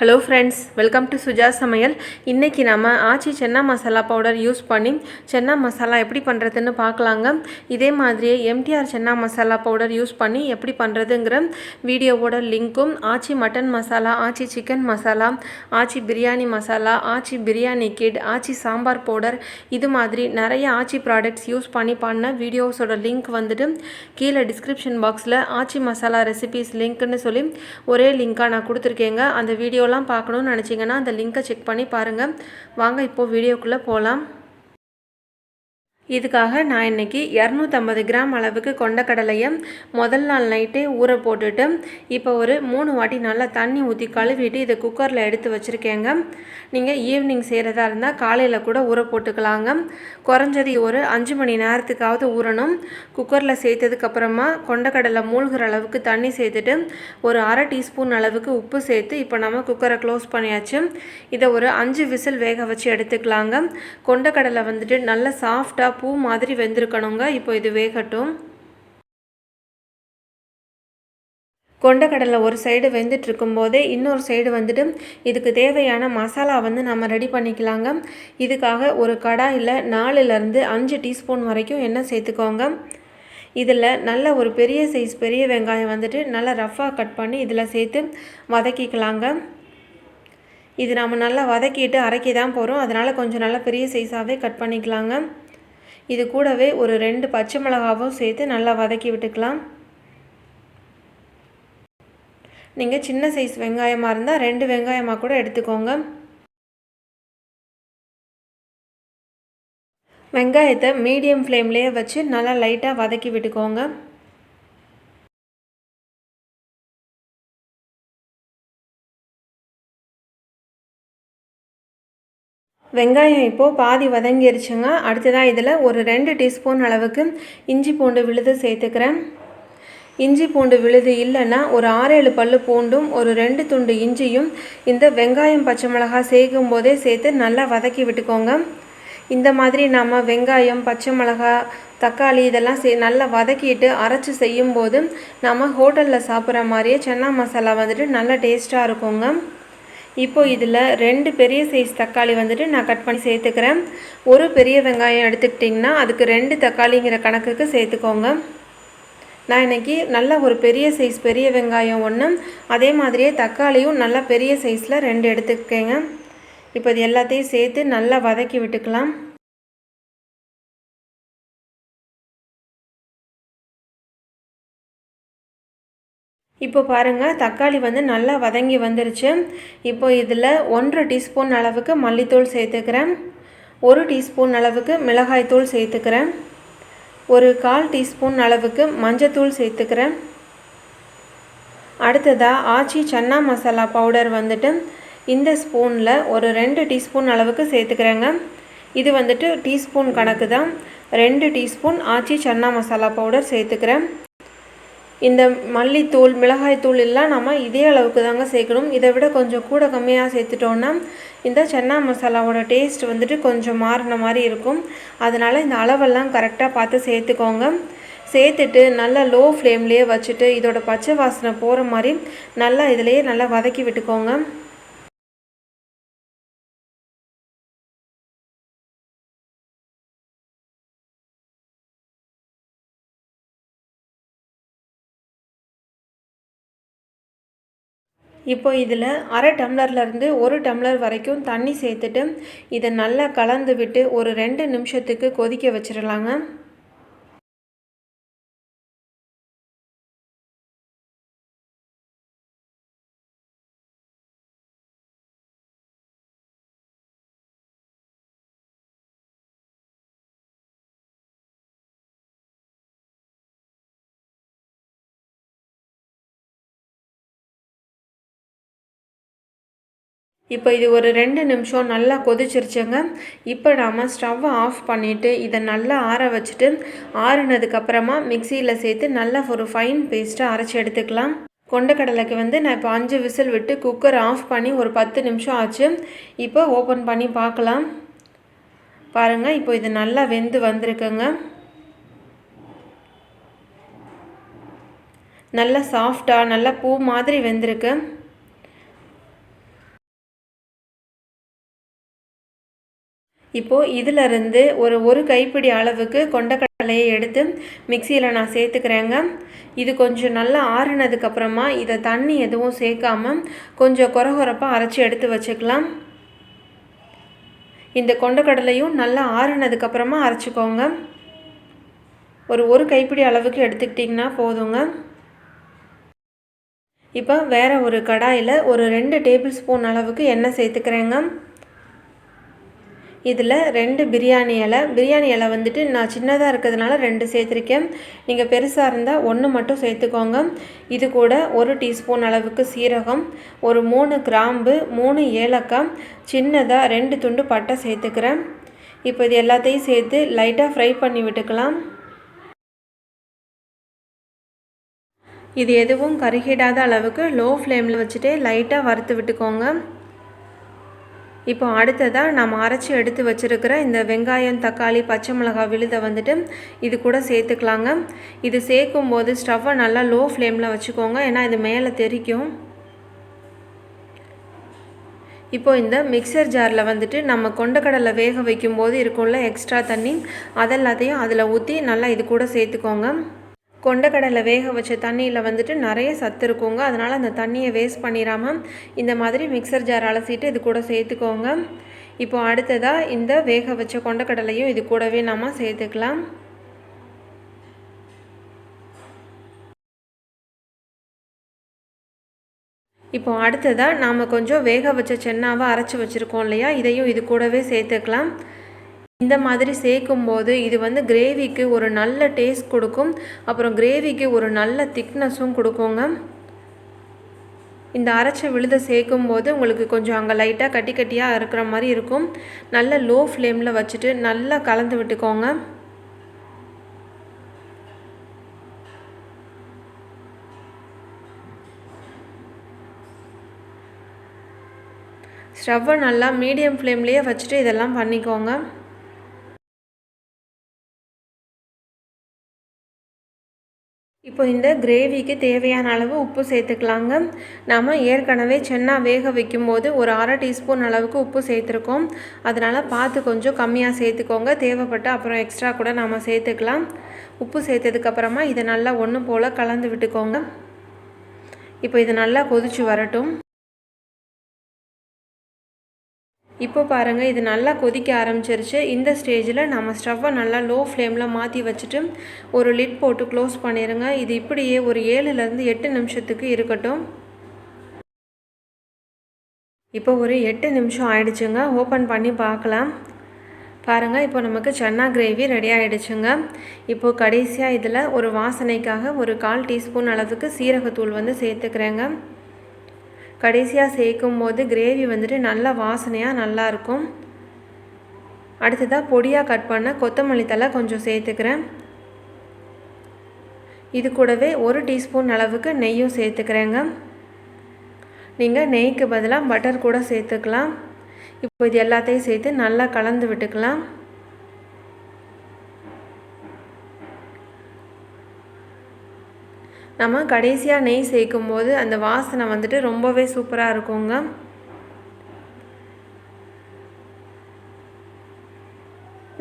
Hello friends, welcome to Suja Samayal. இன்னைக்கு நாம ஆச்சி chana masala powder use பண்ணி சன்னா மசாலா எப்படி பண்றதுன்னு பார்க்கலாங்க. இதே மாதிரியே MTR chana masala powder use பண்ணி எப்படி பண்றதுங்கற வீடியோவோட லிங்க்கும் ஆச்சி மட்டன் மசாலா, ஆச்சி சிக்கன் மசாலா, ஆச்சி பிரியாணி மசாலா, ஆச்சி பிரியாணி கிட், ஆச்சி சாம்பார் பவுடர் இது மாதிரி நிறைய ஆச்சி ப்ராடக்ட்ஸ் யூஸ் பண்ணி பண்ண வீடியோஸோட லிங்க் வந்துட்டு கீழ டிஸ்கிரிப்ஷன் பாக்ஸ்ல ஆச்சி மசாலா ரெசிபீஸ் லிங்க்னு சொல்லி ஒரே லிங்கா நான் கொடுத்திருக்கேங்க. அந்த வீடியோ பார்க்கணும்னு நினைச்சீங்கன்னா அந்த லிங்கை செக் பண்ணி பாருங்க. வாங்க இப்போ வீடியோக்குள்ள போலாம். இதுக்காக நான் இன்னைக்கு 250 கிராம் அளவுக்கு கொண்டக்கடலையை முதல் நாள் நைட்டே ஊற போட்டுட்டு இப்போ ஒரு 3 வாட்டி நல்லா தண்ணி ஊற்றி கழுவிட்டு இதை குக்கரில் எடுத்து வச்சுருக்கேங்க. நீங்கள் ஈவினிங் செய்கிறதா இருந்தால் காலையில் கூட ஊற போட்டுக்கலாங்க. குறைஞ்சது ஒரு 5 மணி நேரத்துக்காவது ஊறணும். குக்கரில் சேர்த்ததுக்கப்புறமா கொண்டக்கடலை மூழ்கிற அளவுக்கு தண்ணி சேர்த்துட்டு ஒரு அரை டீஸ்பூன் அளவுக்கு உப்பு சேர்த்து இப்போ நம்ம குக்கரை க்ளோஸ் பண்ணியாச்சு. இதை ஒரு 5 விசில் வேக வச்சு எடுத்துக்கலாங்க. கொண்டக்கடலை வந்துட்டு நல்லா சாஃப்டாக பூ மாதிரி வெந்திருக்கணுங்க. இப்போ இது வேகட்டும். கொண்டக்கடலை ஒரு சைடு வெந்துட்டு இருக்கும்போதே இன்னொரு சைடு வந்துட்டு இதுக்கு தேவையான மசாலா நம்ம ரெடி பண்ணிக்கலாங்க. இதுக்காக ஒரு கடாயில் 4லேருந்து 5 டீஸ்பூன் வரைக்கும் எண்ணெய் சேர்த்துக்கோங்க. இதில் நல்ல ஒரு பெரிய சைஸ் பெரிய வெங்காயம் வந்துட்டு நல்லா ரஃப்பாக கட் பண்ணி இதில் சேர்த்து வதக்கிக்கலாங்க. இது நம்ம நல்லா வதக்கிட்டு அரைக்கி தான் போகிறோம், அதனால் கொஞ்சம் நல்லா பெரிய சைஸாகவே கட் பண்ணிக்கலாங்க. இது கூடவே ஒரு 2 பச்சை மிளகாவும் சேர்த்து நல்லா வதக்கி விட்டுக்கலாம். நீங்கள் சின்ன சைஸ் வெங்காயமாக இருந்தால் 2 வெங்காயமாக கூட எடுத்துக்கோங்க. வெங்காயத்தை மீடியம் ஃப்ளேம்லேயே வச்சு நல்லா லைட்டாக வதக்கி விட்டுக்கோங்க. வெங்காயம் இப்போது பாதி வதங்கிருச்சுங்க. அடுத்ததாக இதில் ஒரு 2 டீஸ்பூன் அளவுக்கு இஞ்சி பூண்டு விழுது சேர்த்துக்கிறேன். இஞ்சி பூண்டு விழுது இல்லைன்னா ஒரு 6-7 பல்லு பூண்டும் ஒரு 2 துண்டு இஞ்சியும் இந்த வெங்காயம் பச்சை மிளகாய் சேர்க்கும் போதே சேர்த்து நல்லா வதக்கி விட்டுக்கோங்க. இந்த மாதிரி நம்ம வெங்காயம் பச்சை மிளகாய் தக்காளி இதெல்லாம் நல்லா வதக்கிட்டு அரைச்சி செய்யும்போது நம்ம ஹோட்டலில் சாப்பிட்ற மாதிரியே சன்னா மசாலா வந்துட்டு நல்லா டேஸ்ட்டாக இருக்குங்க. இப்போ இதில் 2 பெரிய சைஸ் தக்காளி வந்துட்டு நான் கட் பண்ணி சேர்த்துக்கிறேன். ஒரு பெரிய வெங்காயம் எடுத்துக்கிட்டிங்கன்னா அதுக்கு 2 தக்காளிங்கிற கணக்குக்கு சேர்த்துக்கோங்க. நான் இன்றைக்கி நல்ல ஒரு பெரிய சைஸ் பெரிய வெங்காயம் 1, அதே மாதிரியே தக்காளியும் நல்லா பெரிய சைஸில் 2 எடுத்துக்கேங்க. இப்போ இது எல்லாத்தையும் சேர்த்து நல்லா வதக்கி விட்டுக்கலாம். இப்போ பாருங்கள், தக்காளி நல்லா வதங்கி வந்துருச்சு. இப்போ இதில் 1 டீஸ்பூன் அளவுக்கு மல்லித்தூள் சேர்த்துக்கிறேன். 1 டீஸ்பூன் அளவுக்கு மிளகாய்த்தூள் சேர்த்துக்கிறேன். ஒரு 1/4 டீஸ்பூன் அளவுக்கு மஞ்சத்தூள் சேர்த்துக்கிறேன். அடுத்ததாக ஆச்சி சன்னா மசாலா பவுடர் வந்துட்டு இந்த ஸ்பூனில் ஒரு 2 டீஸ்பூன் அளவுக்கு சேர்த்துக்கிறேங்க. இது வந்துட்டு டீஸ்பூன் கணக்கு தான். 2 டீஸ்பூன் ஆச்சி சன்னா மசாலா பவுடர் சேர்த்துக்கிறேன். இந்த மல்லித்தூள் மிளகாய்த்தூள் எல்லாம் நம்ம இதே அளவுக்கு தாங்க சேர்க்கணும். இதை விட கொஞ்சம் கூட கம்மியாக சேர்த்துட்டோன்னா இந்த சன்னா மசாலாவோட டேஸ்ட் வந்துட்டு கொஞ்சம் மாறின மாதிரி இருக்கும். அதனால் இந்த அளவெல்லாம் கரெக்டாக பார்த்து சேர்த்துக்கோங்க. சேர்த்துட்டு நல்லா லோ ஃப்ளேம்லேயே வச்சுட்டு இதோட பச்சை வாசனை போகிற மாதிரி நல்லா இதிலையே நல்லா வதக்கி விட்டுக்கோங்க. இப்போ இதில் அரை டம்ளர்லேருந்து 1 டம்ளர் வரைக்கும் தண்ணி சேர்த்துட்டு இதை நல்லா கலந்து விட்டு ஒரு 2 நிமிஷத்துக்கு கொதிக்க வச்சிடலாங்க. இப்போ இது ஒரு 2 நிமிஷம் நல்லா கொதிச்சிருச்சுங்க. இப்போ நாம் ஸ்டவ்வை ஆஃப் பண்ணிவிட்டு இதை நல்லா ஆற வச்சுட்டு ஆறுனதுக்கப்புறமா மிக்சியில் சேர்த்து நல்லா ஒரு ஃபைன் பேஸ்ட்டாக அரைச்சி எடுத்துக்கலாம். கொண்டக்கடலைக்கு நான் இப்போ 5 விசில் விட்டு குக்கர் ஆஃப் பண்ணி ஒரு 10 நிமிஷம் ஆச்சு. இப்போ ஓப்பன் பண்ணி பார்க்கலாம். பாருங்கள், இப்போ இது நல்லா வெந்து வந்திருக்குங்க. நல்லா சாஃப்டாக நல்லா பூ மாதிரி வெந்திருக்கு. இப்போது இதிலிருந்து ஒரு கைப்பிடி அளவுக்கு கொண்டக்கடலையை எடுத்து மிக்சியில் நான் சேர்த்துக்கிறேங்க. இது கொஞ்சம் நல்லா ஆறுனதுக்கப்புறமா இதை தண்ணி எதுவும் சேர்க்காம கொஞ்சம் கொரகொரப்பாக அரைச்சி எடுத்து வச்சுக்கலாம். இந்த கொண்டக்கடலையும் நல்லா ஆறுனதுக்கப்புறமா அரைச்சிக்கோங்க. ஒரு கைப்பிடி அளவுக்கு எடுத்துக்கிட்டிங்கன்னா போதுங்க. இப்போ வேறு ஒரு கடாயில் ஒரு 2 டேபிள் ஸ்பூன் அளவுக்கு எண்ணெய் சேர்த்துக்கிறேங்க. இதில் 2 பிரியாணி இலை வந்துட்டு நான் சின்னதாக இருக்கிறதுனால 2 சேர்த்துருக்கேன். நீங்கள் பெருசாக இருந்தால் 1 மட்டும் சேர்த்துக்கோங்க. இது கூட 1 டீஸ்பூன் அளவுக்கு சீரகம், ஒரு 3 கிராம்பு, 3 ஏலக்காய், சின்னதாக 2 துண்டு பட்டை சேர்த்துக்கிறேன். இப்போ இது எல்லாத்தையும் சேர்த்து லைட்டாக ஃப்ரை பண்ணி விட்டுக்கலாம். இது எதுவும் கருகிடாத அளவுக்கு லோ ஃப்ளேமில் வச்சுட்டு லைட்டாக வறுத்து விட்டுக்கோங்க. இப்போ அடுத்ததாக நம்ம அரைச்சி எடுத்து வச்சுருக்கிற இந்த வெங்காயம், தக்காளி, பச்சை மிளகாய் விழுதை வந்துட்டு இது கூட சேர்த்துக்கலாங்க. இது சேர்க்கும்போது ஸ்டவ்வை நல்லா லோ ஃப்ளேமில் வச்சுக்கோங்க, ஏன்னா இது மேலே தெரிக்கும். இப்போ இந்த மிக்சர் ஜாரில் வந்துட்டு நம்ம கொண்டக்கடலை வேக வைக்கும்போது இருக்கும்ல எக்ஸ்ட்ரா தண்ணி, அதெல்லாத்தையும் அதில் ஊற்றி நல்லா இது கூட சேர்த்துக்கோங்க. கொண்டக்கடலை வேக வச்ச தண்ணியில் வந்துட்டு நிறைய சத்து இருக்குங்க. அதனால் அந்த தண்ணியை வேஸ்ட் பண்ணிடாமல் இந்த மாதிரி மிக்சர் ஜார் அலசிட்டு இது கூட சேர்த்துக்கோங்க. இப்போ அடுத்ததாக இந்த வேக வச்ச கொண்டக்கடலையும் இது கூடவே நம்ம சேர்த்துக்கலாம். இப்போ அடுத்ததாக நாம் கொஞ்சம் வேக வச்ச சென்னாவை அரைச்சி வச்சுருக்கோம் இல்லையா, இதையும் இது கூடவே சேர்த்துக்கலாம். இந்த மாதிரி சேர்க்கும்போது இது வந்து கிரேவிக்கு ஒரு நல்ல டேஸ்ட் கொடுக்கும், அப்புறம் கிரேவிக்கு ஒரு நல்ல திக்னஸும் கொடுக்குங்க. இந்த அரைச்ச விழுதை சேர்க்கும்போது உங்களுக்கு கொஞ்சம் அங்கே லைட்டாக கட்டி கட்டியாக இருக்கிற மாதிரி இருக்கும். நல்ல லோ ஃப்ளேமில் வச்சுட்டு நல்லா கலந்து விட்டுக்கோங்க. ஸ்டவ்வை நல்லா மீடியம் ஃப்ளேம்லேயே வச்சுட்டு இதெல்லாம் பண்ணிக்கோங்க. இப்போ இந்த கிரேவிக்கு தேவையான அளவு உப்பு சேர்த்துக்கலாங்க. நாம் ஏற்கனவே சென்னா வேக வைக்கும்போது ஒரு 1/2 டீஸ்பூன் அளவுக்கு உப்பு சேர்த்துருக்கோம். அதனால் பார்த்து கொஞ்சம் கம்மியாக சேர்த்துக்கோங்க. தேவைப்பட்ட அப்புறம் எக்ஸ்ட்ரா கூட நாம் சேர்த்துக்கலாம். உப்பு சேர்த்ததுக்கப்புறமா இதை நல்லா ஒன்று போல் கலந்து விட்டுக்கோங்க. இப்போ இது நல்லா கொதிச்சு வரட்டும். இப்போ பாருங்கள், இது நல்லா கொதிக்க ஆரம்பிச்சிருச்சு. இந்த ஸ்டேஜில் நம்ம ஸ்டவ்வை நல்லா லோ ஃப்ளேமில் மாற்றி வச்சுட்டு ஒரு லிட் போட்டு க்ளோஸ் பண்ணிடுங்க. இது இப்படியே ஒரு 7லேருந்து 8 நிமிஷத்துக்கு இருக்கட்டும். இப்போ ஒரு 8 நிமிஷம் ஆயிடுச்சுங்க. ஓப்பன் பண்ணி பார்க்கலாம். பாருங்கள், இப்போ நமக்கு சன்னா கிரேவி ரெடி ஆகிடுச்சுங்க. இப்போது கடைசியாக இதில் ஒரு வாசனைக்காக ஒரு 1/4 டீஸ்பூன் அளவுக்கு சீரகத்தூள் வந்து சேர்த்துக்கிறேங்க. கடைசியாக சேர்க்கும் போது கிரேவி வந்துட்டு நல்ல வாசனையாக நல்லாயிருக்கும். அடுத்ததாக பொடியாக கட் பண்ண கொத்தமல்லி தழை கொஞ்சம் சேர்த்துக்கிறேன். இது கூடவே 1 டீஸ்பூன் அளவுக்கு நெய்யும் சேர்த்துக்கிறேங்க. நீங்கள் நெய்க்கு பதிலாக பட்டர் கூட சேர்த்துக்கலாம். இப்போ இது எல்லாத்தையும் சேர்த்து நல்லா கலந்து விட்டுக்கலாம். நம்ம கடைசியாக நெய் சேர்க்கும் போது அந்த வாசனை வந்துட்டு ரொம்பவே சூப்பராக இருக்குங்க.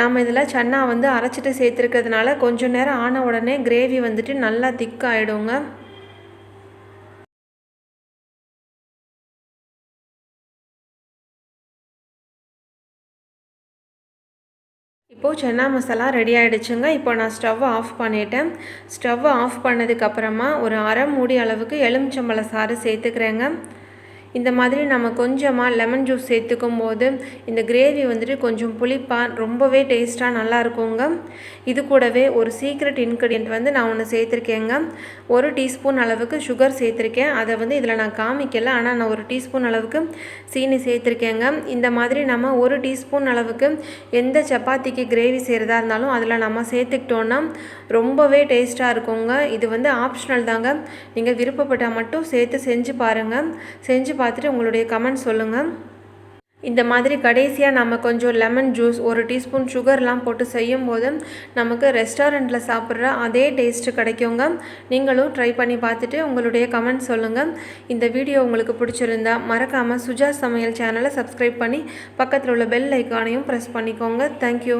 நாம் இதில் சன்னா வந்து அரைச்சிட்டு சேர்த்துருக்கிறதுனால கொஞ்சம் நேரம் ஆன உடனே கிரேவி வந்துட்டு நல்லா திக்காகிடுங்க. இப்போது சன்னா மசாலா ரெடி ஆகிடுச்சுங்க. இப்போ நான் ஸ்டவ்வை ஆஃப் பண்ணிட்டேன். ஸ்டவ்வை ஆஃப் பண்ணதுக்கப்புறமா ஒரு 1/2 மூடி அளவுக்கு எலுமிச்சம்பழ சாறு சேர்த்துக்கிறேங்க. இந்த மாதிரி நம்ம கொஞ்சமாக லெமன் ஜூஸ் சேர்த்துக்கும் போது இந்த கிரேவி வந்துட்டு கொஞ்சம் புளிப்பாக ரொம்பவே டேஸ்ட்டாக நல்லா இருக்குங்க. இது கூடவே ஒரு சீக்ரெட் இன்க்ரீடியன்ட் வந்து நான் ஒன்று சேர்த்துருக்கேங்க. 1 டீஸ்பூன் அளவுக்கு சுகர் சேர்த்துருக்கேன். அதை வந்து இதில் நான் காமிக்கலை, ஆனால் நான் 1 டீஸ்பூன் அளவுக்கு சீனி சேர்த்துருக்கேங்க. இந்த மாதிரி நம்ம 1 டீஸ்பூன் அளவுக்கு எந்த சப்பாத்திக்கு கிரேவி செய்கிறதா இருந்தாலும் அதில் நம்ம சேர்த்துக்கிட்டோன்னா ரொம்பவே டேஸ்ட்டாக இருக்குங்க. இது வந்து ஆப்ஷனல் தாங்க, நீங்கள் விருப்பப்பட்டால் மட்டும் சேர்த்து செஞ்சு பாருங்கள். செஞ்சு பார்த்துட்டு உங்களுடைய கமெண்ட் சொல்லுங்கள். இந்த மாதிரி கடைசியாக நம்ம கொஞ்சம் லெமன் ஜூஸ், ஒரு டீஸ்பூன் சுகர்லாம் போட்டு செய்யும்போது நமக்கு ரெஸ்டாரண்ட்டில் சாப்பிட்ற அதே டேஸ்ட்டு கிடைக்குங்க. நீங்களும் ட்ரை பண்ணி பார்த்துட்டு உங்களுடைய கமெண்ட் சொல்லுங்கள். இந்த வீடியோ உங்களுக்கு பிடிச்சிருந்தா மறக்காமல் சுஜா சமையல் சேனலை சப்ஸ்கிரைப் பண்ணி பக்கத்தில் உள்ள பெல் ஐக்கானையும் ப்ரெஸ் பண்ணிக்கோங்க. தேங்க்யூ.